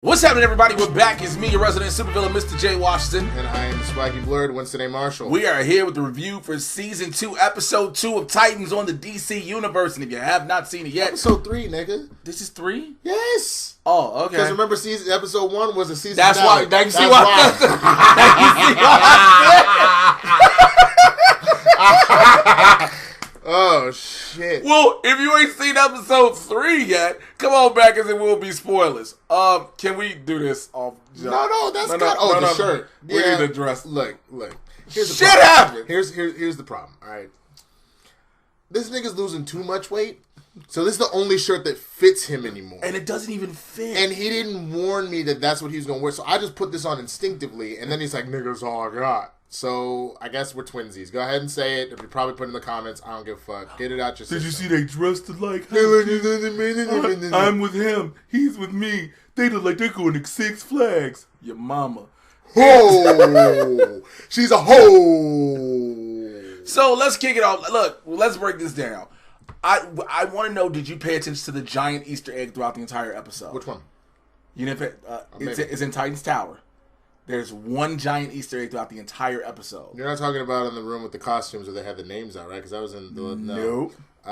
What's happening, everybody? We're back. It's me, your resident supervillain, Mr. J. Washington. And I am Swaggy Blerd, Winston A. Marshall. We are here with the review for Season 2, Episode 2 of Titans on the DC Universe. And if you have not seen it yet... Episode 3, nigga. This is 3? Yes. Oh, okay. Because remember, Episode 1 was a season That's finale. why. You see why I said? Oh, shit. Well, if you ain't seen Episode 3 yet, come on back as it will be spoilers. Can we do this off? No, that's not. Oh, the shirt. We need to dress. Look. Here's the Shit problem. happened. Here's the problem. All right. This nigga's losing too much weight, so this is the only shirt that fits him anymore. And it doesn't even fit. And he didn't warn me that that's what he was gonna wear, so I just put this on instinctively. And then he's like, "Nigga's all I got." So I guess we're twinsies. Go ahead and say it. If you probably put it in the comments, I don't give a fuck. Get it out your system. Did you see they dressed alike? I'm with him. He's with me. They look like they're going to Six Flags. Your mama. Ho! She's a hoe! So let's kick it off. Look, let's break this down. I want to know, did you pay attention to the giant Easter egg throughout the entire episode? Which one? You didn't pay, it's in Titan's Tower. There's one giant Easter egg throughout the entire episode. You're not talking about in the room with the costumes where they had the names out, right? Because I was in the... Nope. No,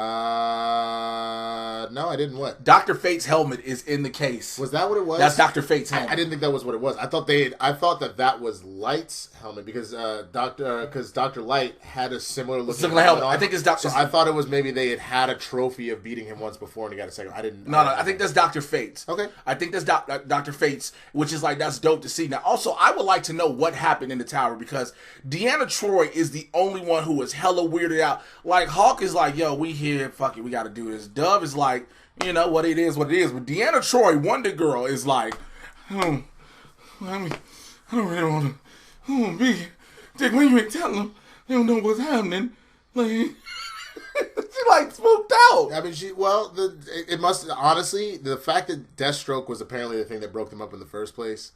I didn't. What? Dr. Fate's helmet is in the case. Was that what it was? That's Dr. Fate's helmet. I didn't think that was what it was. I thought that was Light's helmet because Dr. Light had a similar looking helmet. I think it's Dr. So I thought it was maybe they had a trophy of beating him once before and he got a second. I didn't. No, I think that's Dr. Fate's. Okay. I think that's Dr. Fate's, which is like, that's dope to see. Now, also, I would like to know what happened in the tower because Deanna Troi is the only one who was hella weirded out. Like, Hawk is like, yo, we here, fuck it, we got to do this. Dove is like, you know, what it is. But Deanna Troi, Wonder Girl, is like, I don't really want to be here. Dick, when you ain't telling them, they don't know what's happening. Like, she like spooked out. I mean, it must, honestly, the fact that Deathstroke was apparently the thing that broke them up in the first place,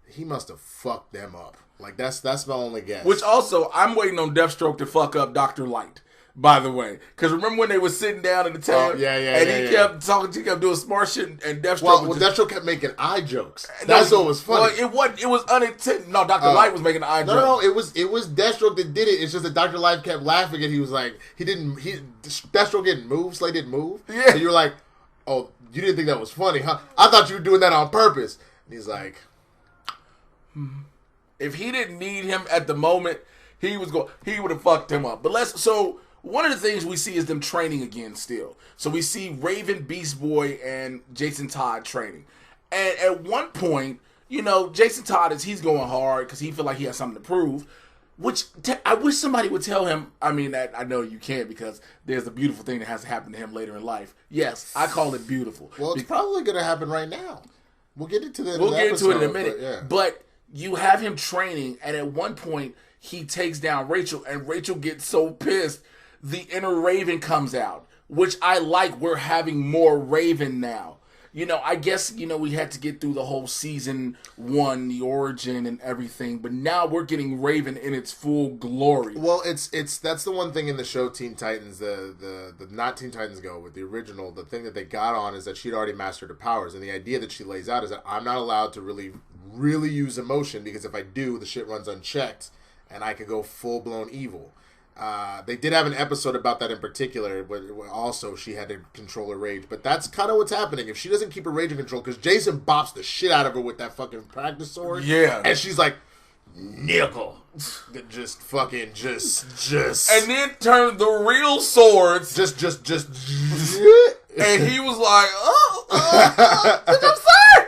he must have fucked them up. Like, that's my only guess. Which also, I'm waiting on Deathstroke to fuck up Dr. Light. By the way, because remember when they were sitting down in the town, he kept talking, he kept doing smart shit, and Deathstroke. Deathstroke kept making eye jokes. That's what was funny. Well, it was unintentional. No, Dr. Light was making eye jokes. No, it was Deathstroke that did it. It's just that Dr. Light kept laughing, and he was like, Deathstroke didn't move, Slay didn't move. Yeah, and you were like, oh, you didn't think that was funny, huh? I thought you were doing that on purpose. And he's like, if he didn't need him at the moment, he would have fucked him up. But one of the things we see is them training again still. So we see Raven, Beast Boy, and Jason Todd training. And at one point, you know, Jason Todd he's going hard because he feel like he has something to prove. Which I wish somebody would tell him. I mean, that I know you can't because there's a beautiful thing that has to happen to him later in life. Yes, I call it beautiful. Well, it's probably going to happen right now. We'll get into that. We'll get into it in a minute. But you have him training, and at one point he takes down Rachel, and Rachel gets so pissed. The inner Raven comes out, which I like. We're having more Raven now. You know, I guess, you know, we had to get through the whole season 1, the origin and everything, but now we're getting Raven in its full glory. Well, that's the one thing in the show Teen Titans, the not Teen Titans Go, with the original, the thing that they got on is that she'd already mastered her powers, and the idea that she lays out is that I'm not allowed to really use emotion, because if I do, the shit runs unchecked, and I could go full-blown evil. They did have an episode about that in particular, but also she had to control her rage. But that's kind of what's happening. If she doesn't keep her rage in control, because Jason bops the shit out of her with that fucking practice sword. Yeah. And she's like, nickel. Just fucking, just. And then turn the real swords. Just. And he was like, I'm sorry.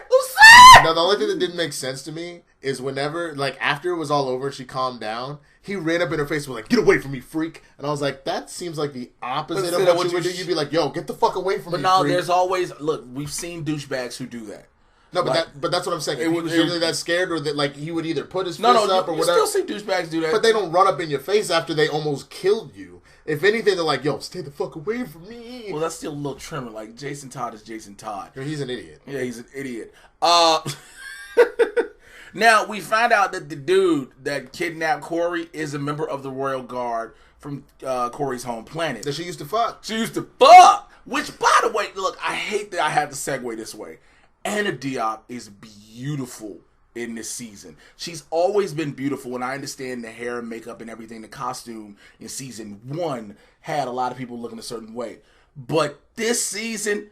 Now, the only thing that didn't make sense to me is whenever, like, after it was all over, she calmed down. He ran up in her face and was like, get away from me, freak. And I was like, that seems like the opposite of what you would do. You'd be like, yo, get the fuck away from me, But no, freak. There's always, look, we've seen douchebags who do that. No, but that's what I'm saying. If he was really that scared, or that, like, he would either put his fist up or whatever. You still see douchebags do that. But they don't run up in your face after they almost killed you. If anything, they're like, yo, stay the fuck away from me. Well, that's still a little trimmer. Like, Jason Todd is Jason Todd. He's an idiot. Yeah, he's an idiot. Now, we find out that the dude that kidnapped Corey is a member of the Royal Guard from Corey's home planet. That she used to fuck. Which, by the way, look, I hate that I had to segue this way. Anna Diop is beautiful. beautiful in this season. She's always been beautiful, and I understand the hair and makeup and everything. The costume in season 1 had a lot of people looking a certain way. But this season,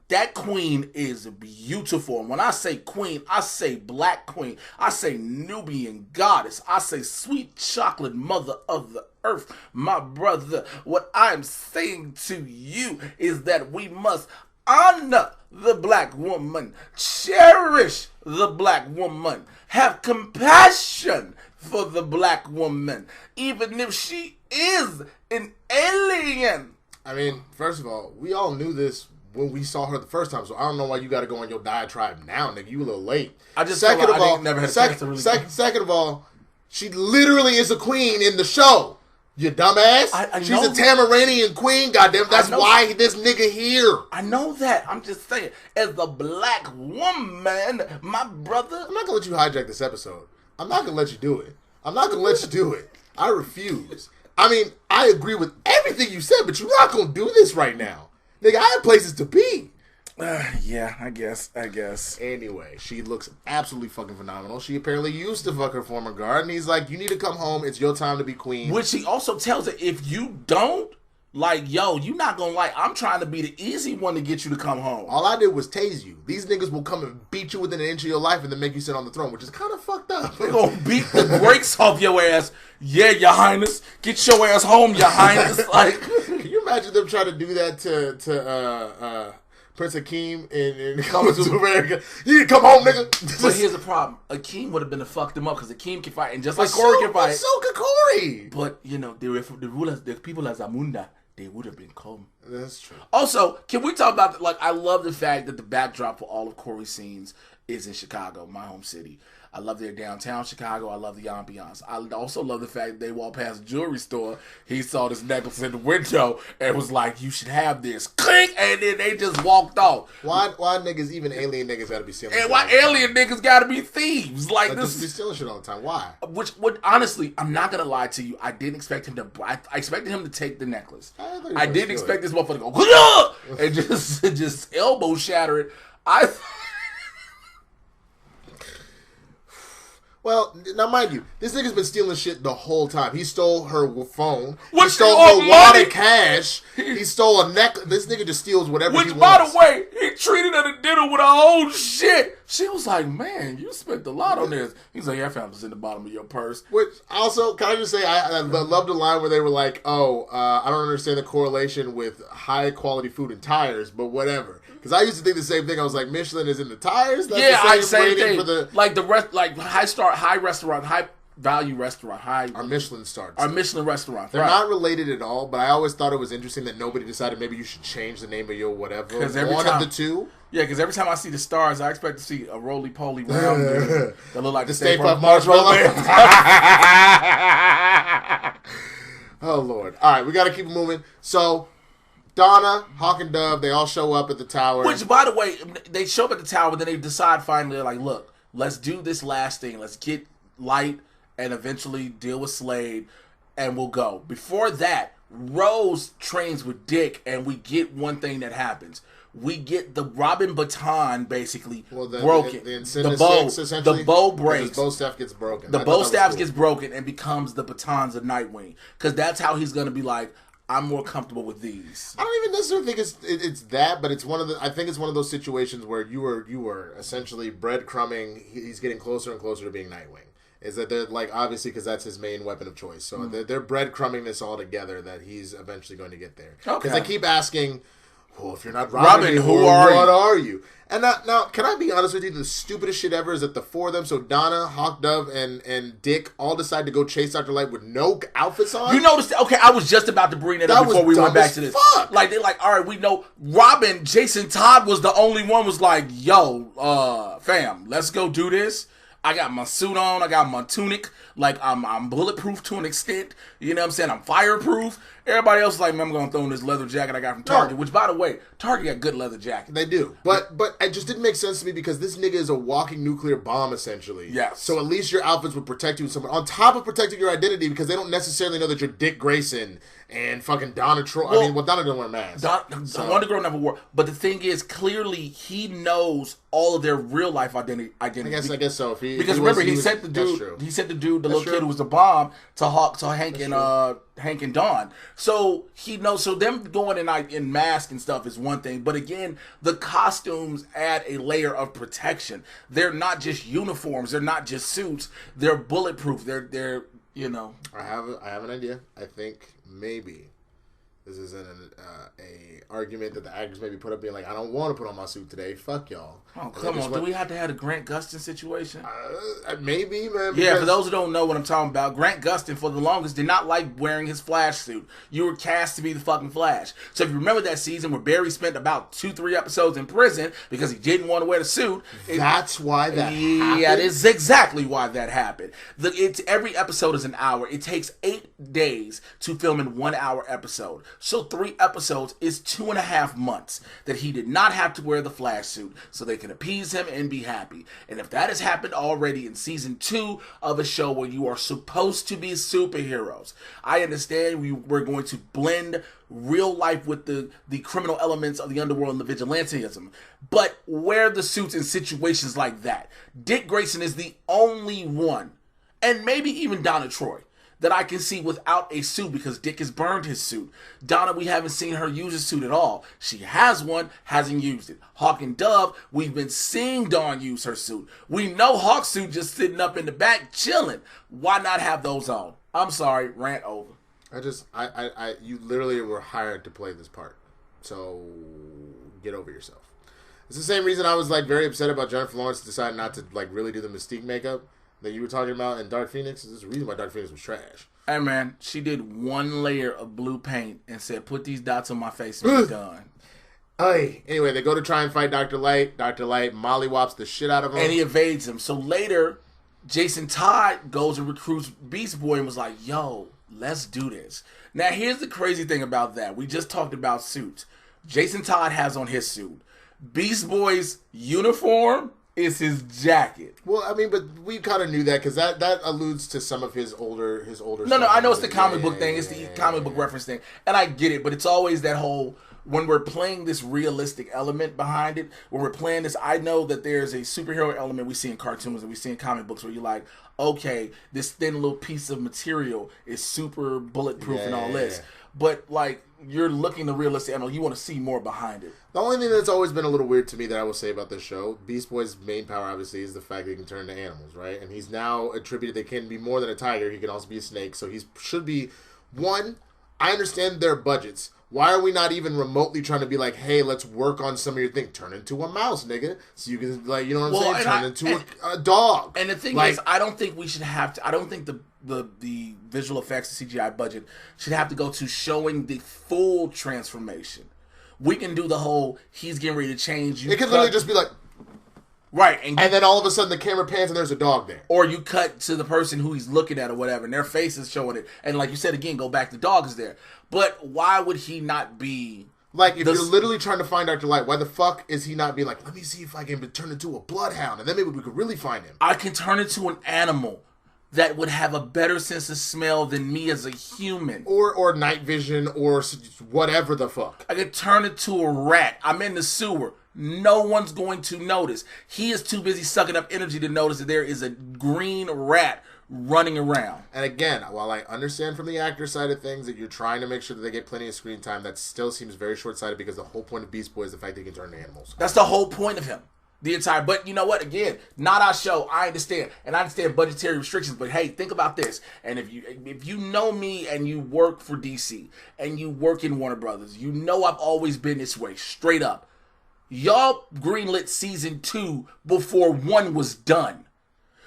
that queen is beautiful. And when I say queen, I say black queen. I say Nubian goddess. I say sweet chocolate mother of the earth. My brother, what I'm saying to you is that we must honor the black woman, cherish the black woman, have compassion for the black woman, even if she is an alien. I mean, first of all, we all knew this when we saw her the first time, so I don't know why you got to go on your diatribe now, nigga. You a little late. I just second of all, never had a chance to really second of all, she literally is a queen in the show. You dumbass. I She's a Tamaranian queen, goddamn. That's why this nigga here. I know that. I'm just saying, as the black woman, my brother. I'm not gonna let you hijack this episode. I'm not gonna let you do it. I'm not gonna let you do it. I refuse. I mean, I agree with everything you said, but you're not gonna do this right now. Nigga, I have places to be. Yeah, I guess. Anyway, she looks absolutely fucking phenomenal. She apparently used to fuck her former guard, and he's like, you need to come home. It's your time to be queen. Which he also tells her, if you don't, like, yo, you not gonna like, I'm trying to be the easy one to get you to come home. All I did was tase you. These niggas will come and beat you within an inch of your life and then make you sit on the throne, which is kind of fucked up. They're gonna beat the brakes off your ass. Yeah, your highness. Get your ass home, your highness. Like, can you imagine them trying to do that to Prince Akeem in Coming to America? You need to come home, nigga. But here's the problem. Akeem would have been to fuck them up because Akeem can fight, and just like Corey can fight. So could Corey. But, you know, the rulers, the people of Zamunda, they would have been calm. That's true. Also, can we talk about, like, I love the fact that the backdrop for all of Corey's scenes is in Chicago, my home city. I love their downtown Chicago. I love the ambiance. I also love the fact that they walked past a jewelry store. He saw this necklace in the window and was like, you should have this. Clink! And then they just walked off. Why niggas, even alien niggas, gotta be stealing? And why alien niggas gotta be thieves? Like, this just be stealing shit all the time. Why? Which honestly, I'm not gonna lie to you. I didn't expect him to. I expected him to take the necklace. I didn't expect this motherfucker to go and just elbow shatter it. Well, now mind you, this nigga's been stealing shit the whole time. He stole her phone. He stole her wallet, cash. He stole a necklace. This nigga just steals whatever he wants. Which, by the way, he treated her to dinner with her own shit. She was like, man, you spent a lot on this. He's like, yeah, I found this in the bottom of your purse. Which, also, can I just say, I loved the line where they were like, I don't understand the correlation with high-quality food and tires, but whatever. Because I used to think the same thing. I was like, Michelin is in the tires? That's yeah, the same thing. For the, like high restaurant, high value restaurant, our Michelin stars. Our Michelin restaurant. They're not related at all, but I always thought it was interesting that nobody decided maybe you should change the name of your whatever. One of the two. Yeah, because every time I see the stars, I expect to see a roly-poly round dude that look like the Stay Puft Marshmallow Man. Oh, Lord. All right, we got to keep moving. So, Donna, Hawk, and Dove, they all show up at the tower. Which, by the way, they show up at the tower, but then they decide finally, they're like, look, let's do this last thing. Let's get Light and eventually deal with Slade, and we'll go. Before that, Rose trains with Dick, and we get one thing that happens. We get the Robin baton basically broken. The bow breaks. The bow staff gets broken. The bow staff gets broken and becomes the batons of Nightwing. Because that's how he's going to be like, I'm more comfortable with these. I don't even necessarily think it's that, but it's one of the. I think it's one of those situations where you were essentially breadcrumbing. He's getting closer and closer to being Nightwing. Is that they're like, obviously, because that's his main weapon of choice. So they're breadcrumbing this all together that he's eventually going to get there. Because they keep asking, well, if you're not Robin, what are you? And now, can I be honest with you? The stupidest shit ever is that the four of them, so Donna, Hawk, Dove, and Dick, all decide to go chase Dr. Light with no outfits on. You noticed? Okay, I was just about to bring that up before we went back to this. Fuck. Like, they're like, all right, we know Robin, Jason Todd was the only one was like, yo, fam, let's go do this. I got my suit on. I got my tunic. Like, I'm bulletproof to an extent. You know what I'm saying? I'm fireproof. Everybody else is like, man, I'm going to throw in this leather jacket I got from Target. Which, by the way, Target got good leather jackets. They do. But it just didn't make sense to me because this nigga is a walking nuclear bomb, essentially. Yes. So at least your outfits would protect you somewhere. On top of protecting your identity, because they don't necessarily know that you're Dick Grayson and fucking Donna Troy. Well, Donna didn't wear masks. Wonder Girl never wore. But the thing is, clearly, he knows all of their real life identity. I guess so. Because remember, he sent the dude, the little kid who was the bomb, to Hank and Dawn. So he knows. So them going in mask and stuff is one thing, but again, the costumes add a layer of protection. They're not just uniforms. They're not just suits. They're bulletproof. They're you know. I have an idea. I think maybe this is a argument that the actors maybe put up, being like, I don't want to put on my suit today. Fuck y'all. Oh, come on. Do we have to have a Grant Gustin situation? Maybe, man. Yeah, for those who don't know what I'm talking about, Grant Gustin, for the longest, did not like wearing his Flash suit. You were cast to be the fucking Flash. So if you remember that season where Barry spent about 2-3 episodes in prison because he didn't want to wear the suit. That's why that happened? Yeah, that is exactly why that happened. Every episode is an hour. It takes 8 days to film in 1 hour episode. So 3 episodes is 2.5 months that he did not have to wear the Flash suit so they can appease him and be happy. And if that has happened already in season 2 of a show where you are supposed to be superheroes, I understand we're going to blend real life with the criminal elements of the underworld and the vigilantism, but wear the suits in situations like that. Dick Grayson is the only one, and maybe even Donna Troy, that I can see without a suit because Dick has burned his suit. Donna, we haven't seen her use a suit at all. She has one, hasn't used it. Hawk and Dove, we've been seeing Dawn use her suit. We know Hawk's suit just sitting up in the back chilling. Why not have those on? I'm sorry, rant over. You literally were hired to play this part. So get over yourself. It's the same reason I was like very upset about Jennifer Lawrence deciding not to like really do the Mystique makeup that you were talking about in Dark Phoenix. There's a reason why Dark Phoenix was trash. Hey man, she did 1 layer of blue paint and said, put these dots on my face and be done. Hey, anyway, they go to try and fight Dr. Light. Dr. Light mollywops the shit out of him. And he evades him. So later, Jason Todd goes and recruits Beast Boy and was like, yo, let's do this. Now here's the crazy thing about that. We just talked about suits. Jason Todd has on his suit. Beast Boy's uniform is his jacket. Well, I mean, but we kind of knew that because that alludes to some of his older. No, I know it's the comic book thing. It's the comic book reference thing, and I get it. But it's always that whole when we're playing this realistic element behind it. When we're playing this, I know that there's a superhero element we see in cartoons and we see in comic books where you're like, okay, this thin little piece of material is super bulletproof and all this. But like you're looking the realistic animal, you want to see more behind it. The only thing that's always been a little weird to me that I will say about this show, Beast Boy's main power obviously is the fact that he can turn into animals, right? And he's now attributed they can be more than a tiger. He can also be a snake. So he should be one. I understand their budgets. Why are we not even remotely trying to be like, hey, let's work on some of your things? Turn into a mouse, nigga. So you can, like, you know what I'm saying? Turn into a dog. And the thing is, I don't think we should have to, I don't think the visual effects, the CGI budget should have to go to showing the full transformation. We can do the whole, he's getting ready to change. It could literally just be like, right, and then all of a sudden the camera pans and there's a dog there. Or you cut to the person who he's looking at or whatever, and their face is showing it. And like you said again, go back, the dog is there. But why would he not be... Like, if you're literally trying to find Dr. Light, why the fuck is he not being like, let me see if I can turn into a bloodhound, and then maybe we could really find him. I can turn into an animal that would have a better sense of smell than me as a human. Or night vision, or whatever the fuck. I could turn into a rat. I'm in the sewer. No one's going to notice. He is too busy sucking up energy to notice that there is a green rat running around. And again, while I understand from the actor side of things that you're trying to make sure that they get plenty of screen time, that still seems very short-sighted because the whole point of Beast Boy is the fact that he can turn into animals. That's the whole point of him. The entire, but you know what? Again, not our show. I understand, and I understand budgetary restrictions. But hey, think about this. And if you know me and you work for DC and you work in Warner Brothers, you know I've always been this way, straight up. Y'all greenlit season 2 before 1 was done,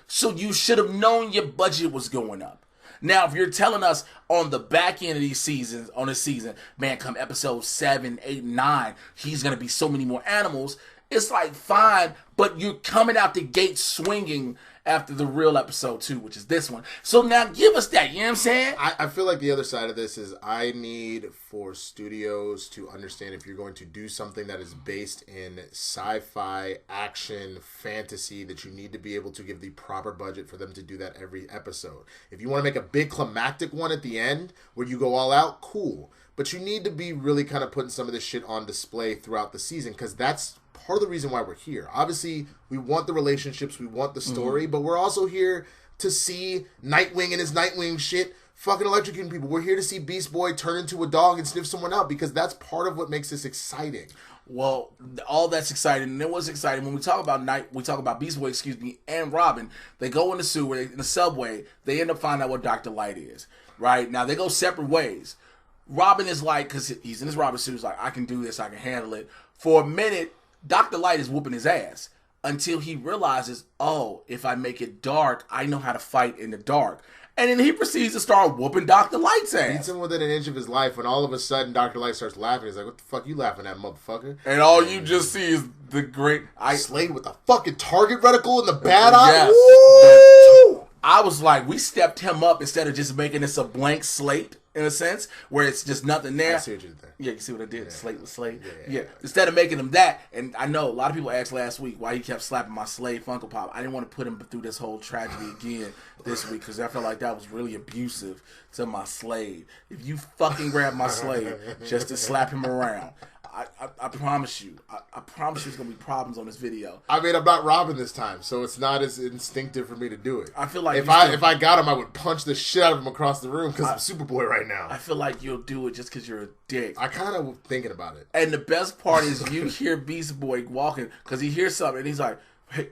so you should have known your budget was going up. Now, if you're telling us on the back end of these seasons, on this season, man, come episode 7, 8, 9, he's gonna be so many more animals. it's like fine, but you're coming out the gate swinging after the real episode 2, which is this one. So now give us that, you know what I'm saying? I feel like the other side of this is I need for studios to understand if you're going to do something that is based in sci-fi, action, fantasy, that you need to be able to give the proper budget for them to do that every episode. If you want to make a big climactic one at the end where you go all out, cool. But you need to be really kind of putting some of this shit on display throughout the season, because that's part of the reason why we're here. Obviously, we want the relationships, we want the story, but we're also here to see Nightwing and his Nightwing shit fucking electrocuting people. We're here to see Beast Boy turn into a dog and sniff someone out, because that's part of what makes this exciting. Well, all that's exciting, and it was exciting when we talk about Beast Boy, and Robin. They go in the sewer, in the subway. They end up finding out what Dr. Light is. Right now, they go separate ways. Robin is like, because he's in his Robin suit, he's like, I can do this, I can handle it. For a minute, Dr. Light is whooping his ass until he realizes, oh, if I make it dark, I know how to fight in the dark. And then he proceeds to start whooping Dr. Light's ass. Beats him within an inch of his life when all of a sudden Dr. Light starts laughing. He's like, what the fuck you laughing at, motherfucker? And all you just see is the great... Slade with the fucking target reticle and the bad eye. Yes. Woo! I was like, we stepped him up instead of just making this a blank slate, in a sense, where it's just nothing there. I see what you did there. Yeah, you see what I did? Yeah. Slate with Slade. Yeah. Instead of making him that, and I know a lot of people asked last week why he kept slapping my Slade Funko Pop. I didn't want to put him through this whole tragedy again this week, because I felt like that was really abusive to my Slade. If you fucking grab my Slade just to slap him around, I promise you. I promise you there's going to be problems on this video. I mean, I'm not Robin this time, so it's not as instinctive for me to do it. I feel like if I got him, I would punch the shit out of him across the room, because I'm Superboy right now. I feel like you'll do it just because you're a dick. I kind of thinking about it. And the best part is you hear Beast Boy walking, because he hears something, and he's like, hey,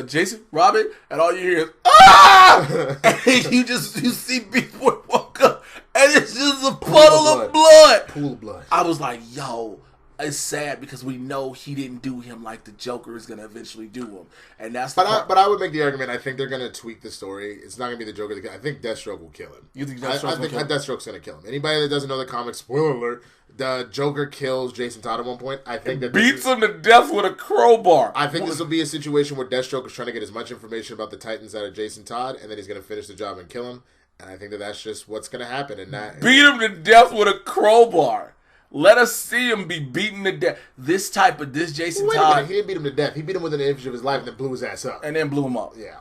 Jason, Robin, and all you hear is, ah! And you see Beast Boy walk up, and it's just a puddle of blood. Pool of blood. I was like, yo, it's sad because we know he didn't do him like the Joker is going to eventually do him. And that's the But I would make the argument, I think they're going to tweak the story. It's not going to be the Joker. I think Deathstroke will kill him. You think Deathstroke's going to kill him? Deathstroke's going to kill him. Anybody that doesn't know the comics, spoiler alert, the Joker kills Jason Todd at one point. I think that beats him to death with a crowbar. I think this will be a situation where Deathstroke is trying to get as much information about the Titans out of Jason Todd, and then he's going to finish the job and kill him. And I think that that's just what's going to happen. And that beat him to death with a crowbar. Let us see him be beaten to death. This Jason Todd. He didn't beat him to death. He beat him within an inch of his life and then blew his ass up. And then blew him up. Yeah.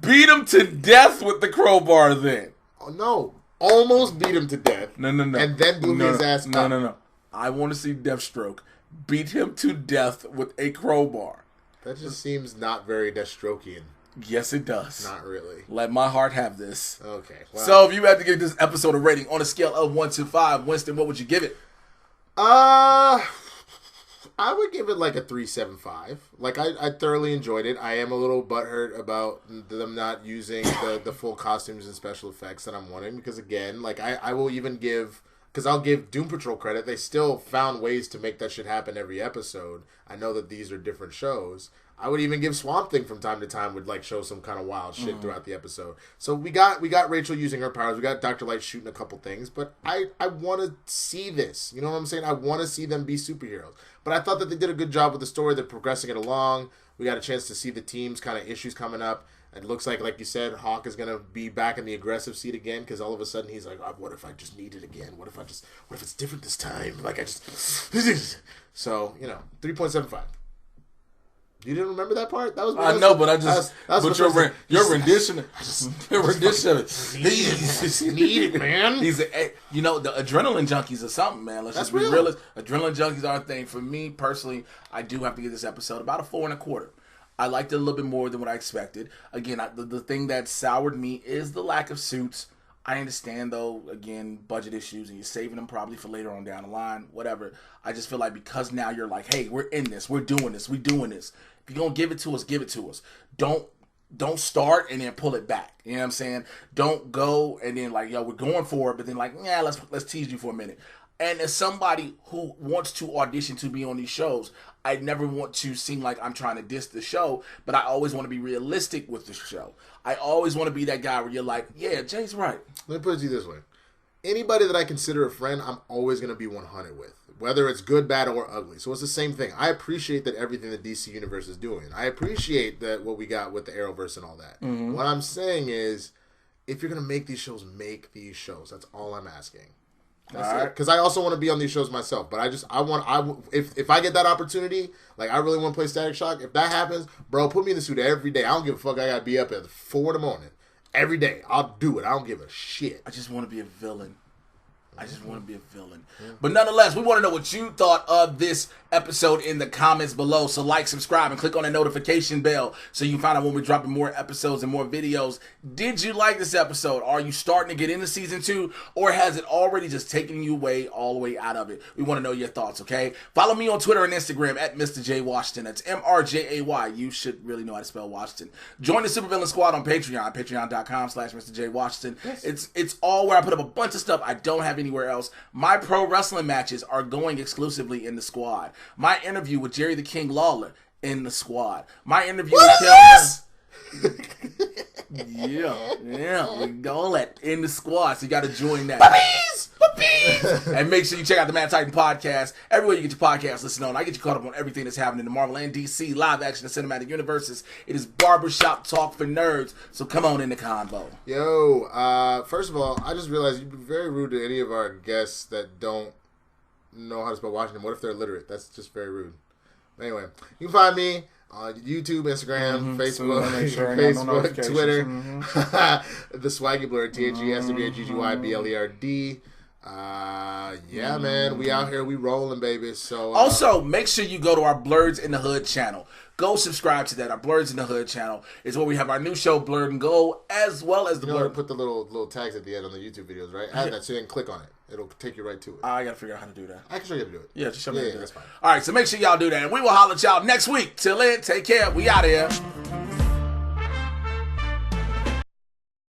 Beat him to death with the crowbar then. Oh, no. Almost beat him to death. No. And then blew his ass up. No. I want to see Deathstroke beat him to death with a crowbar. That just seems not very Deathstrokean. Yes, it does. Not really. Let my heart have this. Okay. Well, so if you had to give this episode a rating on a scale of 1 to 5, Winston, what would you give it? I would give it like a 3.75. Like I thoroughly enjoyed it. I am a little butthurt about them not using the full costumes and special effects that I'm wanting, because again, like I will even give, because I'll give Doom Patrol credit. They still found ways to make that shit happen every episode. I know that these are different shows. I would even give Swamp Thing from time to time would like show some kind of wild shit throughout the episode. So we got Rachel using her powers. We got Dr. Light shooting a couple things. But I want to see this. You know what I'm saying? I want to see them be superheroes. But I thought that they did a good job with the story. They're progressing it along. We got a chance to see the team's kind of issues coming up. It looks like you said, Hawk is going to be back in the aggressive seat again, because all of a sudden he's like, oh, what if I just need it again? What if it's different this time? Like I just... So, 3.75. You didn't remember that part? That was. I know, but I just. But your rendition. Your rendition of it. Need it, man. The adrenaline junkies are something, man. Let's just be real. Adrenaline junkies are a thing. For me personally, I do have to give this episode about a 4.25. I liked it a little bit more than what I expected. Again, the thing that soured me is the lack of suits. I understand, though, again, budget issues, and you're saving them probably for later on down the line, whatever. I just feel like because now you're like, hey, we're in this. We're doing this. We're doing this. If you're going to give it to us, give it to us. Don't start and then pull it back. You know what I'm saying? Don't go and then like, yo, we're going for it, but then like, yeah, let's tease you for a minute. And as somebody who wants to audition to be on these shows, I never want to seem like I'm trying to diss the show, but I always want to be realistic with the show. I always want to be that guy where you're like, yeah, Jay's right. Let me put it to you this way. anybody that I consider a friend, I'm always going to be 100 with. Whether it's good, bad, or ugly. So it's the same thing. I appreciate that everything the DC Universe is doing. I appreciate that what we got with the Arrowverse and all that. Mm-hmm. What I'm saying is, if you're going to make these shows, make these shows. That's all I'm asking. Because I also want to be on these shows myself. But if I get that opportunity, like I really want to play Static Shock, if that happens, bro, put me in the suit every day. I don't give a fuck. I got to be up at 4 in the morning. Every day. I'll do it. I don't give a shit. I just want to be a villain. But nonetheless, we want to know what you thought of this episode in the comments below. So like, subscribe, and click on the notification bell so you find out when we're dropping more episodes and more videos. Did you like this episode? Are you starting to get into season 2, or has it already just taken you all the way out of it? We want to know your thoughts, okay? Follow me on Twitter and Instagram at Mr. J Washington. That's MRJAY. You should really know how to spell Washington. Join the Supervillain Squad on Patreon, patreon.com/Mr. J Washington. Yes. It's all where I put up a bunch of stuff I don't have anywhere else. My pro wrestling matches are going exclusively in the squad. My interview with Jerry the King Lawler in the squad. My interview with Yeah, we got that in the squad, so you got to join that. Puppies! And make sure you check out the Mad Titan podcast. Everywhere you get your podcast, listen on. I get you caught up on everything that's happening in the Marvel and DC live action and cinematic universes. It is barbershop talk for nerds, so come on in the convo. Yo, first of all, I just realized you'd be very rude to any of our guests that don't know how to spell Washington. What if they're illiterate? That's just very rude. Anyway, you can find me on YouTube, Instagram, Facebook, Twitter, the Swaggy Blerd, THESWAGGYBLERD. Yeah, man, we out here, we rolling, baby. So also, make sure you go to our Blerds in the Hood channel. Go subscribe to that. Our Blerds in the Hood channel is where we have our new show, BLERD and GOAL, as well as the Blerd. Put the little tags at the end on the YouTube videos, right? Add that so you can click on it. It'll take you right to it. I gotta figure out how to do that. I can show you how to do it. Yeah, just show me how to do it. That's fine. All right, so make sure y'all do that. And we will holler at y'all next week. Till then, take care. We out of here.